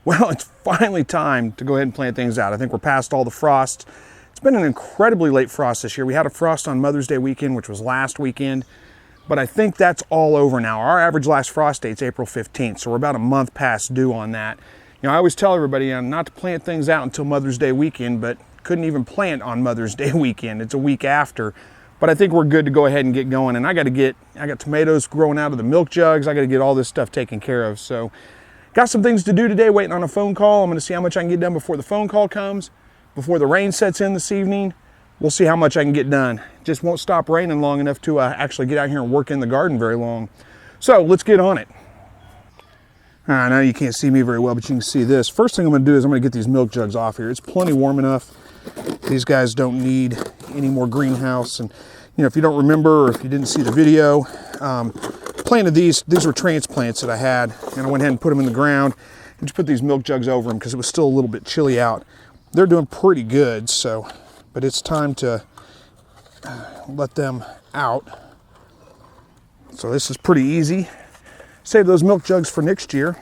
Well, it's finally time to go ahead and plant things out. I think we're past all the frost. It's been an incredibly late frost this year. We had a frost on Mother's Day weekend, which was last weekend, but I think that's all over now. Our average last frost date's April 15th, so we're about a month past due on that. You know, I always tell everybody not to plant things out until Mother's Day weekend, but couldn't even plant on Mother's Day weekend. It's a week after. But I think we're good to go ahead and get going. And I got tomatoes growing out of the milk jugs. I got to get all this stuff taken care of. So got some things to do today, waiting on a phone call. I'm going to see how much I can get done before the phone call comes, before the rain sets in this evening. We'll see how much I can get done. It just won't stop raining long enough to actually get out here and work in the garden very long. So let's get on it. I know you can't see me very well, but you can see this. First thing I'm going to do is I'm going to get these milk jugs off here. It's plenty warm enough. These guys don't need any more greenhouse. And you know, if you don't remember, or if you didn't see the video, planted these were transplants that I had, and I went ahead and put them in the ground and just put these milk jugs over them because it was still a little bit chilly out. They're doing pretty good, so, but it's time to let them out. So this is pretty easy. Save those milk jugs for next year.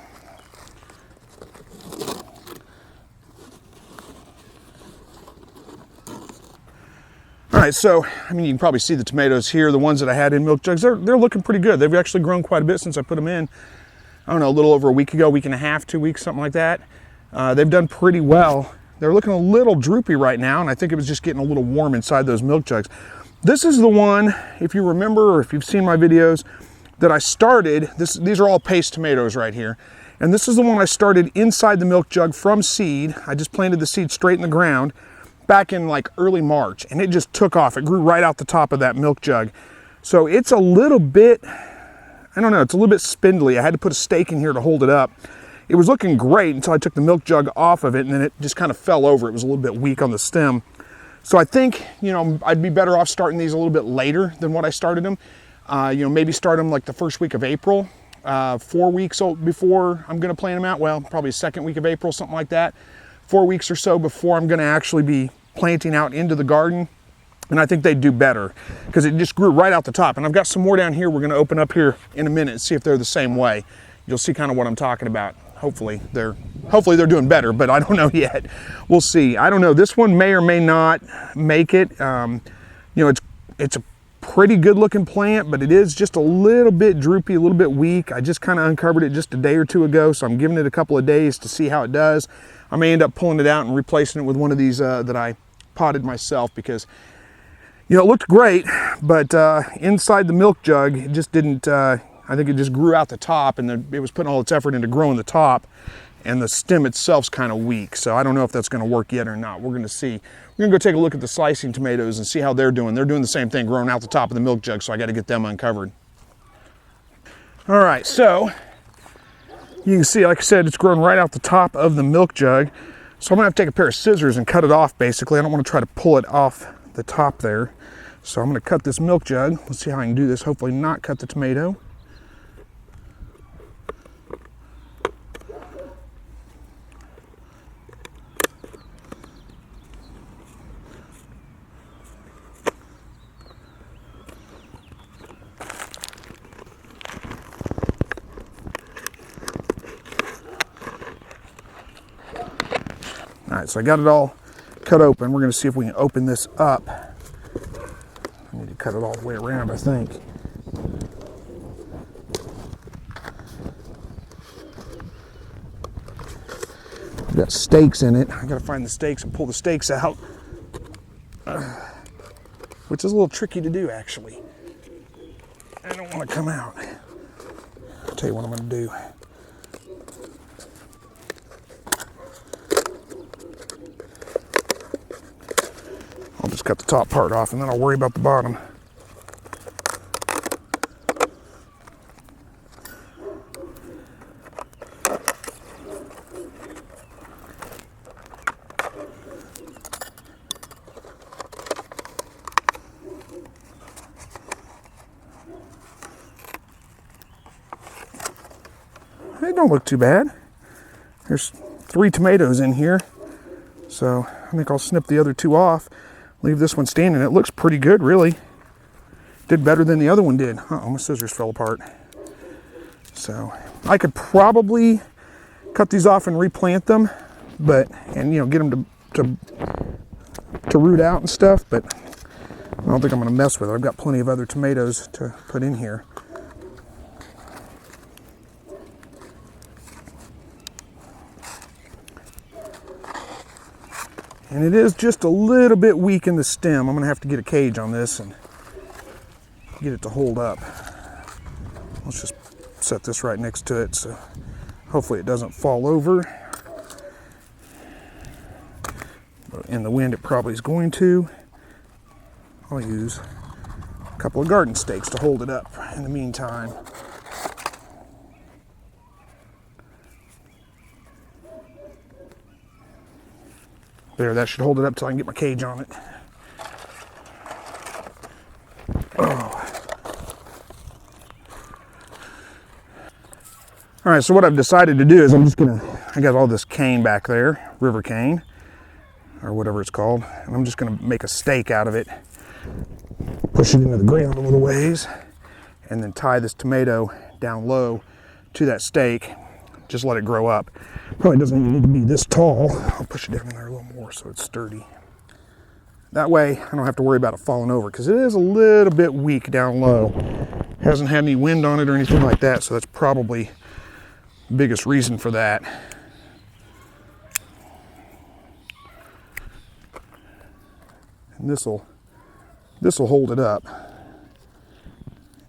All right, so, I mean, you can probably see the tomatoes here, the ones that I had in milk jugs, they're looking pretty good. They've actually grown quite a bit since I put them in, I don't know, a little over a week ago, week and a half, 2 weeks, something like that. They've done pretty well. They're looking a little droopy right now, and I think it was just getting a little warm inside those milk jugs. This is the one, if you remember, or if you've seen my videos, that I started. These are all paste tomatoes right here. And this is the one I started inside the milk jug from seed. I just planted the seed straight in the ground back in like early March, and it just took off. It grew right out the top of that milk jug. So it's a little bit, I don't know, it's a little bit spindly. I had to put a stake in here to hold it up. It was looking great until I took the milk jug off of it, and then it just kind of fell over. It was a little bit weak on the stem. So I think, you know, I'd be better off starting these a little bit later than what I started them. You know, maybe start them like the first week of April, 4 weeks before I'm going to plant them out. Well, probably second week of April, something like that. 4 weeks or so before I'm going to actually be planting out into the garden. And I think they'd do better because it just grew right out the top. And I've got some more down here we're going to open up here in a minute and see if they're the same way. You'll see kind of what I'm talking about. Hopefully they're doing better, but I don't know yet. We'll see. I don't know. This one may or may not make it. You know, it's a pretty good looking plant, but it is just a little bit droopy, a little bit weak. I just kind of uncovered it just a day or two ago, so I'm giving it a couple of days to see how it does. I may end up pulling it out and replacing it with one of these that I potted myself because, you know, it looked great, but inside the milk jug, it just didn't, I think it just grew out the top, and it was putting all its effort into growing the top, and the stem itself's kind of weak. So I don't know if that's going to work yet or not. We're going to see. We're going to go take a look at the slicing tomatoes and see how they're doing. They're doing the same thing, growing out the top of the milk jug, so I got to get them uncovered. All right, so you can see, like I said, it's growing right out the top of the milk jug. So I'm going to have to take a pair of scissors and cut it off, basically. I don't want to try to pull it off the top there. So I'm going to cut this milk jug. Let's see how I can do this. Hopefully not cut the tomato. All right, so I got it all cut open. We're going to see if we can open this up. I need to cut it all the way around, I think. I've got stakes in it. I got to find the stakes and pull the stakes out, which is a little tricky to do, actually. I don't want to come out. I'll tell you what I'm going to do. I'll just cut the top part off and then I'll worry about the bottom. They don't look too bad. There's 3 tomatoes in here, so I think I'll snip the other 2 off. Leave this one standing. It looks pretty good, really. Did better than the other one did. Uh-oh, my scissors fell apart. So I could probably cut these off and replant them, and you know, get them to root out and stuff, but I don't think I'm gonna mess with it. I've got plenty of other tomatoes to put in here. And it is just a little bit weak in the stem. I'm gonna have to get a cage on this and get it to hold up. Let's just set this right next to it so hopefully it doesn't fall over. But in the wind it probably is going to. I'll use a couple of garden stakes to hold it up in the meantime. There, that should hold it up till I can get my cage on it. Oh. All right, so what I've decided to do is I got all this cane back there, river cane, or whatever it's called, and I'm just gonna make a stake out of it, push it into the ground a little ways, and then tie this tomato down low to that stake, just let it grow up. Probably doesn't even need to be this tall. I'll push it down in there a little more so it's sturdy. That way I don't have to worry about it falling over, because it is a little bit weak down low. Hasn't had any wind on it or anything like that, so that's probably the biggest reason for that. And this'll hold it up.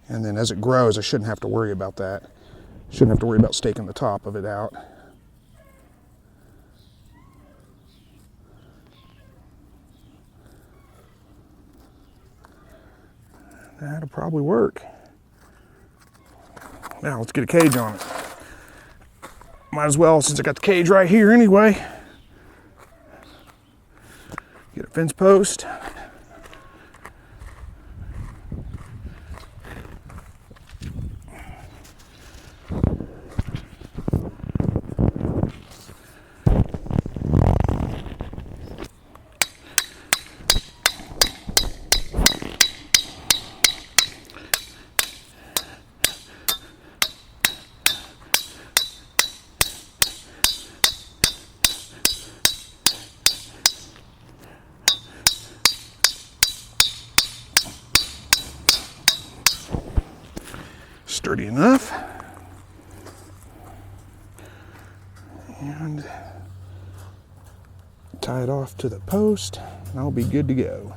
And then as it grows, I shouldn't have to worry about that. Shouldn't have to worry about staking the top of it out. That'll probably work. Now let's get a cage on it. Might as well, since I got the cage right here anyway. Get a fence post. Sturdy enough. And tie it off to the post, and I'll be good to go.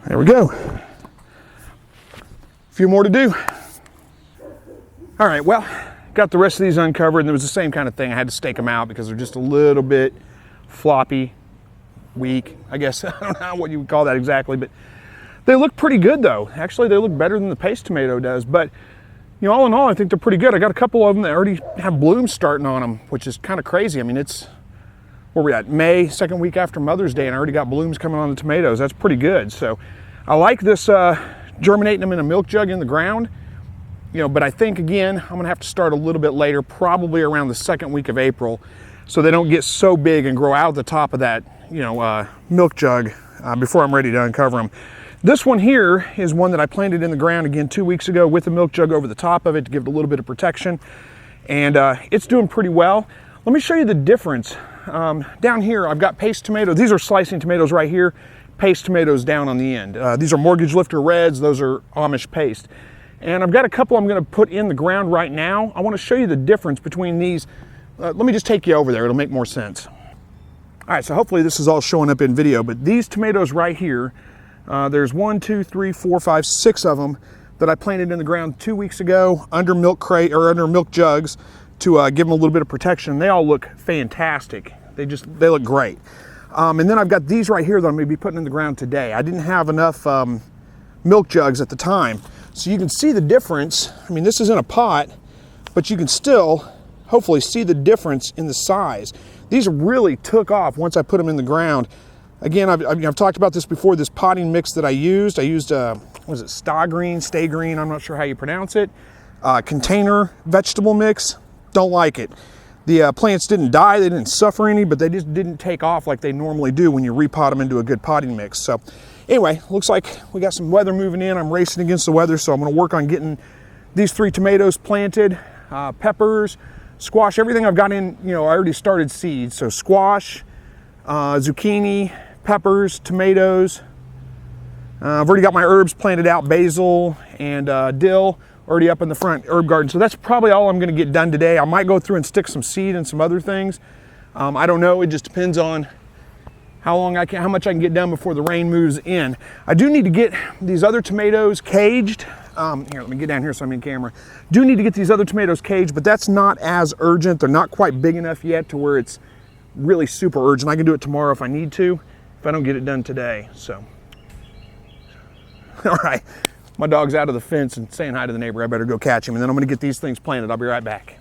There we go. A few more to do. All right, well, got the rest of these uncovered, and it was the same kind of thing. I had to stake them out because they're just a little bit floppy, weak, I guess. I don't know what you would call that exactly, but they look pretty good though. Actually, they look better than the paste tomato does, but you know, all in all, I think they're pretty good. I got a couple of them that already have blooms starting on them, which is kind of crazy. I mean, it's, where we at? May, second week after Mother's Day, and I already got blooms coming on the tomatoes. That's pretty good. So I like this germinating them in a milk jug in the ground, you know, but I think again, I'm gonna have to start a little bit later, probably around the second week of April, so they don't get so big and grow out the top of that, you know, milk jug before I'm ready to uncover them. This one here is one that I planted in the ground again 2 weeks ago with a milk jug over the top of it to give it a little bit of protection, and it's doing pretty well. Let me show you the difference. Down here, I've got paste tomatoes. These are slicing tomatoes right here, paste tomatoes down on the end. These are mortgage lifter reds, those are Amish paste. And I've got a couple I'm gonna put in the ground right now. I wanna show you the difference between these. Let me just take you over there, it'll make more sense. All right, so hopefully this is all showing up in video, but these tomatoes right here, there's 1, 2, 3, 4, 5, 6 of them that I planted in the ground 2 weeks ago under milk crate or under milk jugs to give them a little bit of protection. They all look fantastic. They look great. And then I've got these right here that I'm gonna be putting in the ground today. I didn't have enough milk jugs at the time, So you can see the difference. I mean, this is in a pot, but you can still hopefully see the difference in the size. These really took off once I put them in the ground. Again, I've talked about this before, this potting mix that I used. What was it, stay green, I'm not sure how you pronounce it. Container vegetable mix, don't like it. The plants didn't die, they didn't suffer any, but they just didn't take off like they normally do when you repot them into a good potting mix. So anyway, looks like we got some weather moving in. I'm racing against the weather, so I'm gonna work on getting these 3 tomatoes planted, peppers, squash, everything I've got in, I already started seeds. So squash, zucchini, peppers, tomatoes. I've already got my herbs planted out, basil and dill already up in the front herb garden. So that's probably all I'm gonna get done today. I might go through and stick some seed and some other things. I don't know, it just depends on how much I can get done before the rain moves in. I do need to get these other tomatoes caged. Here, let me get down here so I'm in camera. Do need to get these other tomatoes caged, but that's not as urgent. They're not quite big enough yet to where it's really super urgent. I can do it tomorrow if I need to, if I don't get it done today, so. All right, my dog's out of the fence and saying hi to the neighbor. I better go catch him, and then I'm gonna get these things planted. I'll be right back.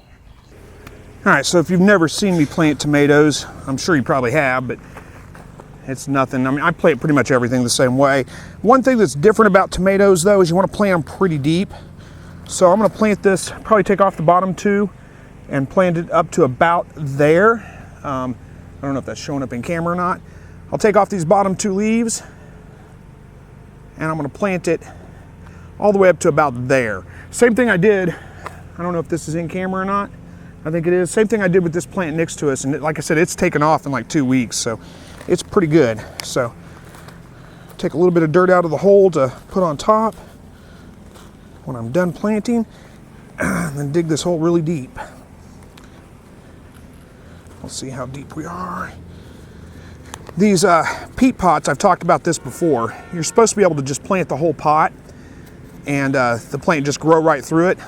All right, so if you've never seen me plant tomatoes, I'm sure you probably have, but it's nothing. I mean, I plant pretty much everything the same way. One thing that's different about tomatoes, though, is you want to plant them pretty deep. So I'm going to plant this, probably take off the bottom 2 and plant it up to about there. I don't know if that's showing up in camera or not. I'll take off these bottom 2 leaves, and I'm going to plant it all the way up to about there. Same thing I did, I don't know if this is in camera or not. I think it is. Same thing I did with this plant next to us, and like I said, it's taken off in like 2 weeks, so it's pretty good. So take a little bit of dirt out of the hole to put on top when I'm done planting, and then dig this hole really deep. We'll see how deep we are. These peat pots, I've talked about this before. You're supposed to be able to just plant the whole pot and the plant just grow right through it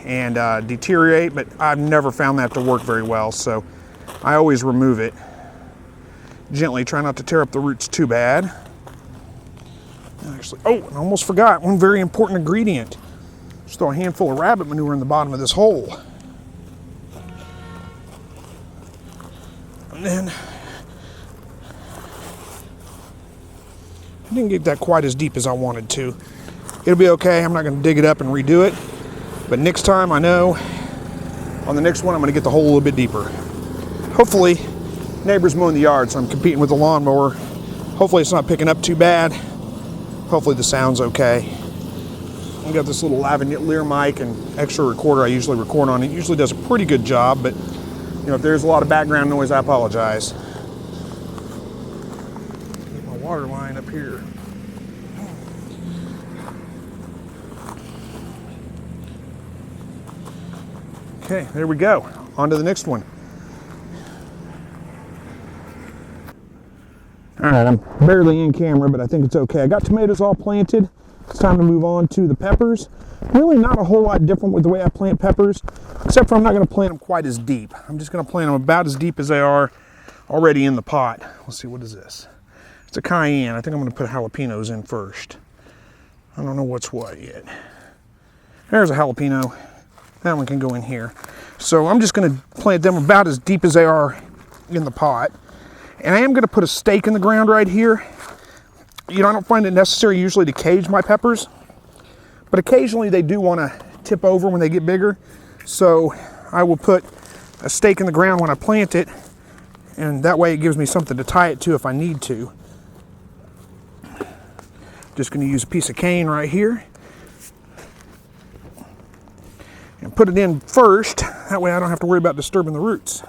and deteriorate, but I've never found that to work very well, so I always remove it. Gently, try not to tear up the roots too bad. Actually, oh, I almost forgot one very important ingredient. Just throw a handful of rabbit manure in the bottom of this hole. And then, I didn't get that quite as deep as I wanted to. It'll be okay, I'm not gonna dig it up and redo it. But next time, I know, on the next one, I'm gonna get the hole a little bit deeper. Hopefully, neighbor's mowing the yard, so I'm competing with the lawnmower. Hopefully it's not picking up too bad. Hopefully the sound's okay. I've got this little lavalier mic and extra recorder I usually record on. It usually does a pretty good job, but if there's a lot of background noise, I apologize. Get my water line up here. Okay, there we go. On to the next one. All right, I'm barely in camera, but I think it's okay. I got tomatoes all planted. It's time to move on to the peppers. Really not a whole lot different with the way I plant peppers, except for I'm not gonna plant them quite as deep. I'm just gonna plant them about as deep as they are already in the pot. Let's see, what is this? It's a cayenne. I think I'm gonna put jalapenos in first. I don't know what's what yet. There's a jalapeno. That one can go in here. So I'm just gonna plant them about as deep as they are in the pot. And I am gonna put a stake in the ground right here. I don't find it necessary usually to cage my peppers, but occasionally they do wanna tip over when they get bigger. So I will put a stake in the ground when I plant it, and that way it gives me something to tie it to if I need to. Just gonna use a piece of cane right here and put it in first. That way I don't have to worry about disturbing the roots.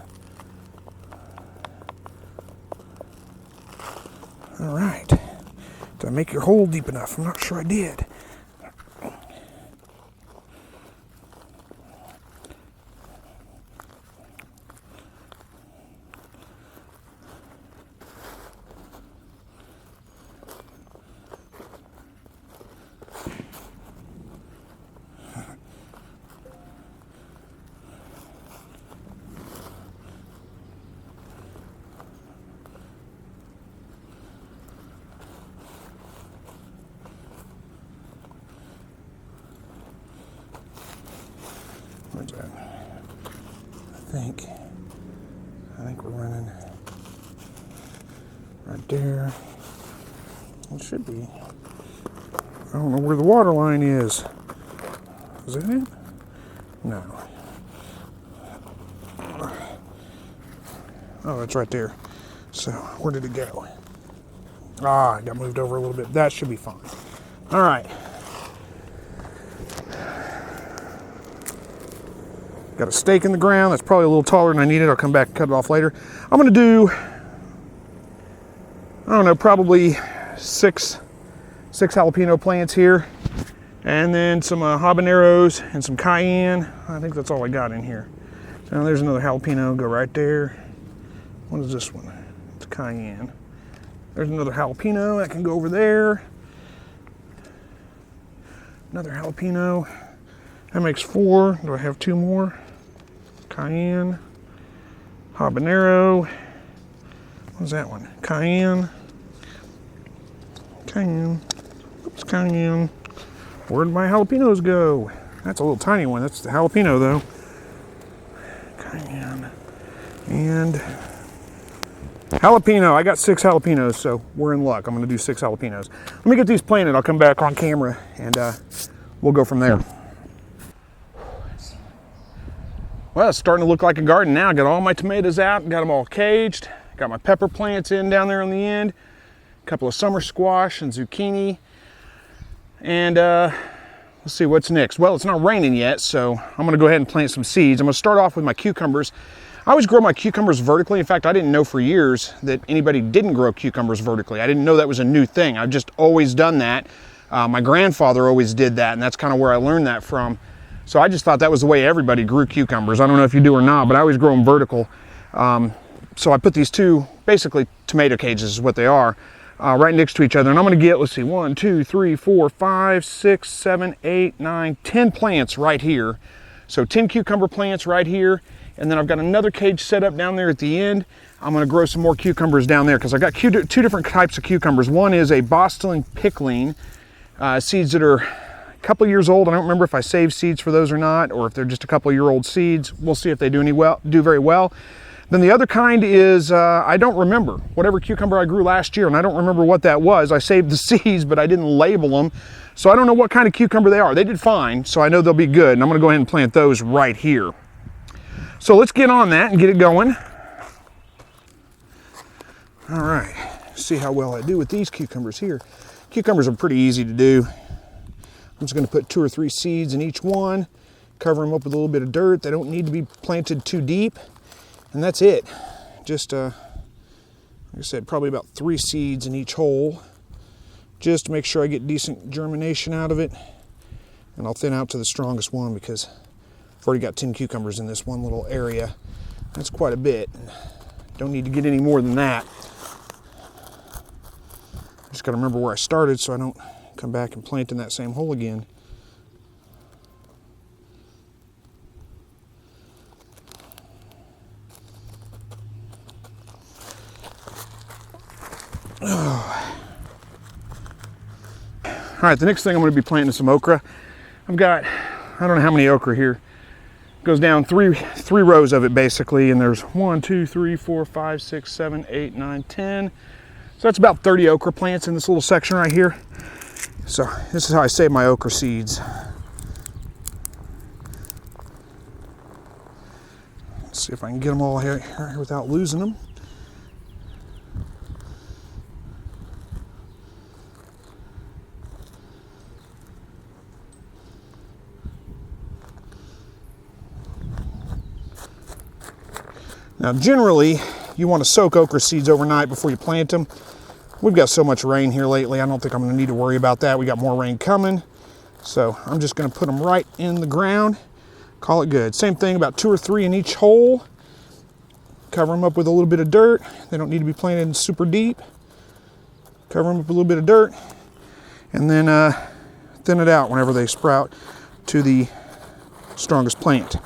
All right, did I make your hole deep enough? I'm not sure I did. think we're running right there. It should be. I don't know where the water line is. Is that it? No. Oh, it's right there. So, where did it go? Ah, it got moved over a little bit. That should be fine. All right. Got a stake in the ground. That's probably a little taller than I need it. I'll come back and cut it off later. I'm going to do, I don't know, probably six jalapeno plants here. And then some habaneros and some cayenne. I think that's all I got in here. So now there's another jalapeno. Go right there. What is this one? It's cayenne. There's another jalapeno. That can go over there. Another jalapeno. That makes 4. Do I have 2 more? Cayenne. Habanero. What's that one? Cayenne. Cayenne. Oops, cayenne. Where'd my jalapenos go? That's a little tiny one. That's the jalapeno though. Cayenne. And jalapeno. I got 6 jalapenos, so we're in luck. I'm going to do 6 jalapenos. Let me get these planted. I'll come back on camera and we'll go from there. Well, it's starting to look like a garden now. Got all my tomatoes out, got them all caged. Got my pepper plants in down there on the end. A couple of summer squash and zucchini. And let's see what's next. Well, it's not raining yet, so I'm gonna go ahead and plant some seeds. I'm gonna start off with my cucumbers. I always grow my cucumbers vertically. In fact, I didn't know for years that anybody didn't grow cucumbers vertically. I didn't know that was a new thing. I've just always done that. My grandfather always did that, and that's kind of where I learned that from. So I just thought that was the way everybody grew cucumbers. I don't know if you do or not, but I always grow them vertical. So I put these 2, basically tomato cages is what they are, right next to each other. And I'm gonna get, let's see, 1, 2, 3, 4, 5, 6, 7, 8, 9, 10 plants right here. So 10 cucumber plants right here. And then I've got another cage set up down there at the end. I'm gonna grow some more cucumbers down there because I got 2 different types of cucumbers. One is a Boston pickling, seeds that are a couple years old. I don't remember if I saved seeds for those or not, or if they're just a couple year old seeds. We'll see if they do very well. Then the other kind is, I don't remember, whatever cucumber I grew last year, and I don't remember what that was. I saved the seeds, but I didn't label them. So I don't know what kind of cucumber they are. They did fine, so I know they'll be good, and I'm gonna go ahead and plant those right here. So let's get on that and get it going. All right, see how well I do with these cucumbers here. Cucumbers are pretty easy to do. I'm just gonna put 2 or 3 seeds in each one, cover them up with a little bit of dirt. They don't need to be planted too deep. And that's it. Just, like I said, probably about 3 seeds in each hole, just to make sure I get decent germination out of it. And I'll thin out to the strongest one because I've already got 10 cucumbers in this one little area. That's quite a bit. Don't need to get any more than that. Just gotta remember where I started so I don't come back and plant in that same hole again. Oh. All right, the next thing I'm going to be planting is some okra. I've got, I don't know how many okra here. It goes down three rows of it basically, and there's 1, 2, 3, 4, 5, 6, 7, 8, 9, 10. So that's about 30 okra plants in this little section right here. So this is how I save my okra seeds. Let's see if I can get them all here without losing them. Now generally, you want to soak okra seeds overnight before you plant them. We've got so much rain here lately, I don't think I'm going to need to worry about that. We got more rain coming. So I'm just going to put them right in the ground, call it good. Same thing, about 2 or 3 in each hole. Cover them up with a little bit of dirt. They don't need to be planted super deep. Cover them up with a little bit of dirt. And then thin it out whenever they sprout to the strongest plant.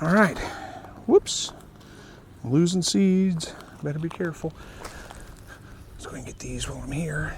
All right, whoops, I'm losing seeds, better be careful. go and get these while I'm here.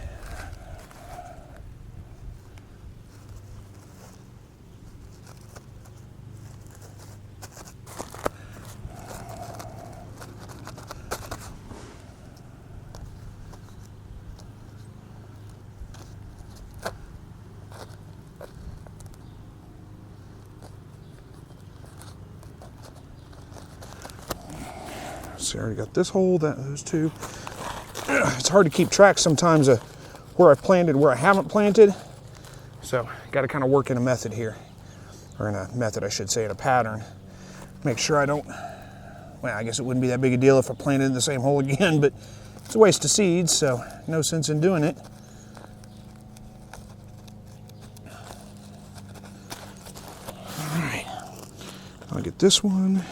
So I already got this hole, those two. It's hard to keep track sometimes of where I've planted, where I haven't planted. So got to kind of work in a method here, or in a method, I should say, in a pattern. Make sure I don't, well, I guess it wouldn't be that big a deal if I planted in the same hole again, but it's a waste of seeds, so no sense in doing it. All right, I'll get this one.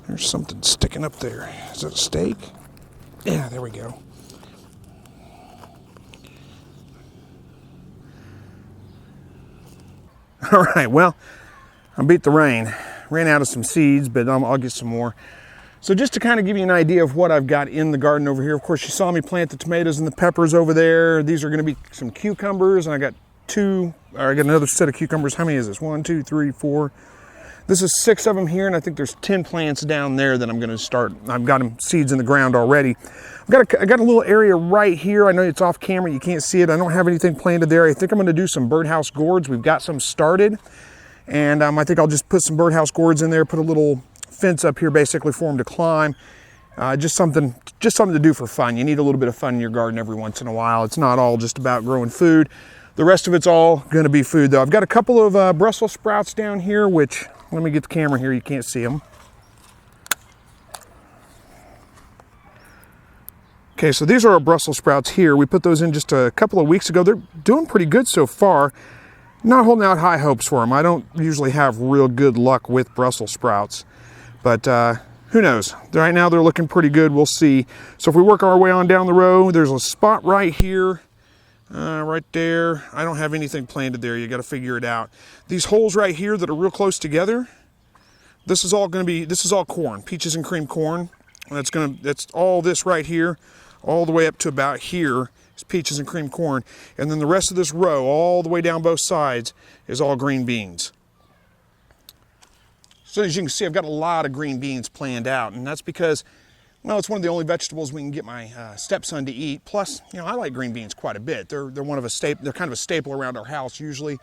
There's something sticking up there. Is that a stake? Yeah, there we go. All right, well, I beat the rain. Ran out of some seeds, but I'll get some more. So just to kind of give you an idea of what I've got in the garden over here, of course, you saw me plant the tomatoes and the peppers over there. These are going to be some cucumbers, and I got another set of cucumbers. How many is this? 1, 2, 3, 4. This is 6 of them here, and I think there's 10 plants down there that I'm going to start. I've got them seeds in the ground already. I got a little area right here. I know it's off camera, you can't see it. I don't have anything planted there. I think I'm going to do some birdhouse gourds. We've got some started, and I think I'll just put some birdhouse gourds in there, put a little fence up here basically for them to climb. Just something to do for fun. You need a little bit of fun in your garden every once in a while. It's not all just about growing food. The rest of it's all going to be food, though. I've got a couple of Brussels sprouts down here, which, let me get the camera here, you can't see them. Okay, so these are our Brussels sprouts here. We put those in just a couple of weeks ago. They're doing pretty good so far. Not holding out high hopes for them. I don't usually have real good luck with Brussels sprouts, but who knows? Right now they're looking pretty good. We'll see. So if we work our way on down the road, there's a spot right here. Right there. I don't have anything planted there. You got to figure it out. These holes right here that are real close together, this is all corn, peaches and cream corn. That's all this right here, all the way up to about here is peaches and cream corn. And then the rest of this row, all the way down both sides, is all green beans. So as you can see, I've got a lot of green beans planned out, and that's because, well, it's one of the only vegetables we can get my stepson to eat. Plus, you know, I like green beans quite a bit. They're kind of a staple around our house usually.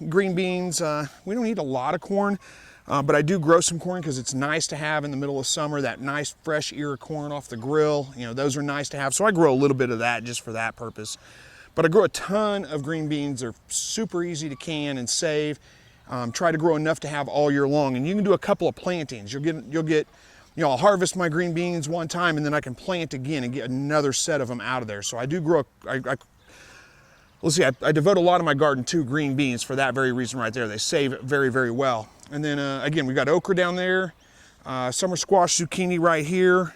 Green beans, we don't eat a lot of corn, but I do grow some corn because it's nice to have in the middle of summer. That nice fresh ear of corn off the grill, you know, those are nice to have. So I grow a little bit of that just for that purpose. But I grow a ton of green beans. They're super easy to can and save. Try to grow enough to have all year long, and you can do a couple of plantings. You'll get. You know, I'll harvest my green beans one time and then I can plant again and get another set of them out of there. So I do grow, let's see, I devote a lot of my garden to green beans for that very reason right there. They save very, very well. And then again, we've got okra down there, summer squash, zucchini right here,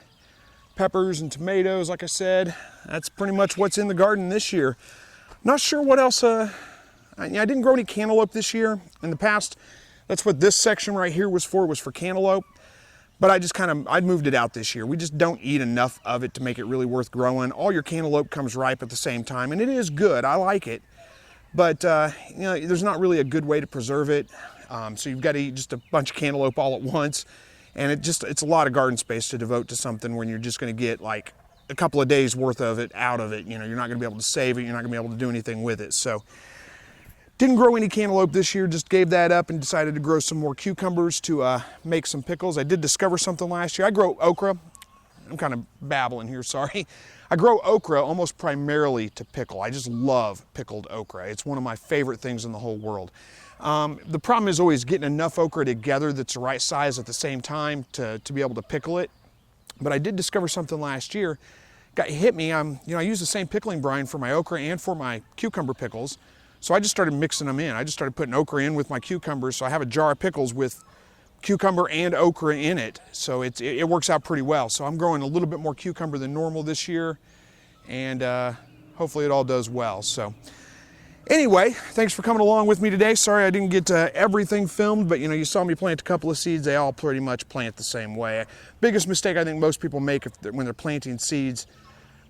peppers and tomatoes, like I said. That's pretty much what's in the garden this year. Not sure what else, I didn't grow any cantaloupe this year. In the past, that's what this section right here was for cantaloupe. But I'd moved it out this year. We just don't eat enough of it to make it really worth growing. All your cantaloupe comes ripe at the same time, and it is good. I like it. But, you know, there's not really a good way to preserve it. So you've got to eat just a bunch of cantaloupe all at once. And it's a lot of garden space to devote to something when you're just going to get like a couple of days worth of it out of it. You know, you're not going to be able to save it. You're not going to be able to do anything with it. So didn't grow any cantaloupe this year, just gave that up and decided to grow some more cucumbers to make some pickles. I did discover something last year. I grow okra. I'm kind of babbling here, sorry. I grow okra almost primarily to pickle. I just love pickled okra. It's one of my favorite things in the whole world. The problem is always getting enough okra together that's the right size at the same time to be able to pickle it. But I did discover something last year. Hit me. I use the same pickling brine for my okra and for my cucumber pickles. So I just started mixing them in. I just started putting okra in with my cucumbers. So I have a jar of pickles with cucumber and okra in it. So it works out pretty well. So I'm growing a little bit more cucumber than normal this year. And hopefully it all does well. So Anyway, thanks for coming along with me today. Sorry I didn't get everything filmed, but you saw me plant a couple of seeds. They all pretty much plant the same way. Biggest mistake I think most people make when they're planting seeds,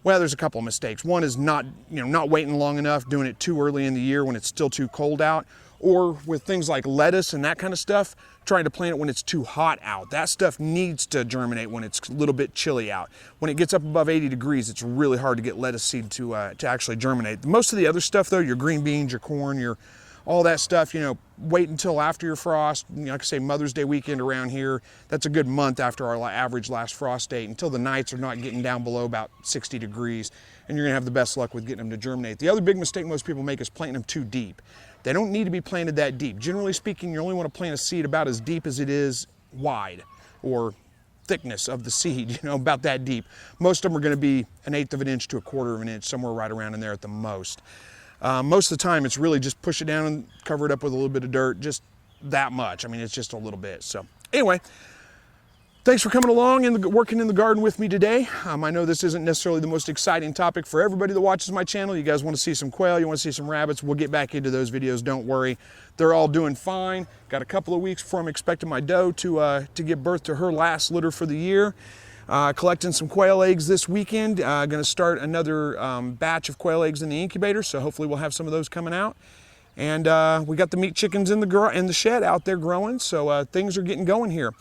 well, there's a couple of mistakes. One is not waiting long enough, doing it too early in the year when it's still too cold out, or with things like lettuce and that kind of stuff, trying to plant it when it's too hot out. That stuff needs to germinate when it's a little bit chilly out. When it gets up above 80 degrees, it's really hard to get lettuce seed to actually germinate. Most of the other stuff though, your green beans, your corn, all that stuff, wait until after your frost. Like I say, Mother's Day weekend around here, that's a good month after our average last frost date, until the nights are not getting down below about 60 degrees, and you're gonna have the best luck with getting them to germinate. The other big mistake most people make is planting them too deep. They don't need to be planted that deep. Generally speaking, you only want to plant a seed about as deep as it is wide, or thickness of the seed, about that deep. Most of them are going to be 1/8 of an inch to 1/4 of an inch, somewhere right around in there at the most. Most of the time, it's really just push it down and cover it up with a little bit of dirt, just that much. I mean, it's just a little bit. So anyway, thanks for coming along and working in the garden with me today. I know this isn't necessarily the most exciting topic for everybody that watches my channel. You guys want to see some quail, you want to see some rabbits, we'll get back into those videos, don't worry. They're all doing fine. Got a couple of weeks before I'm expecting my doe to give birth to her last litter for the year. Collecting some quail eggs this weekend. Going to start another batch of quail eggs in the incubator, so hopefully we'll have some of those coming out. And we got the meat chickens in the shed out there growing, so things are getting going here.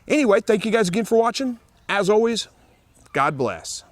Anyway, thank you guys again for watching. As always, God bless.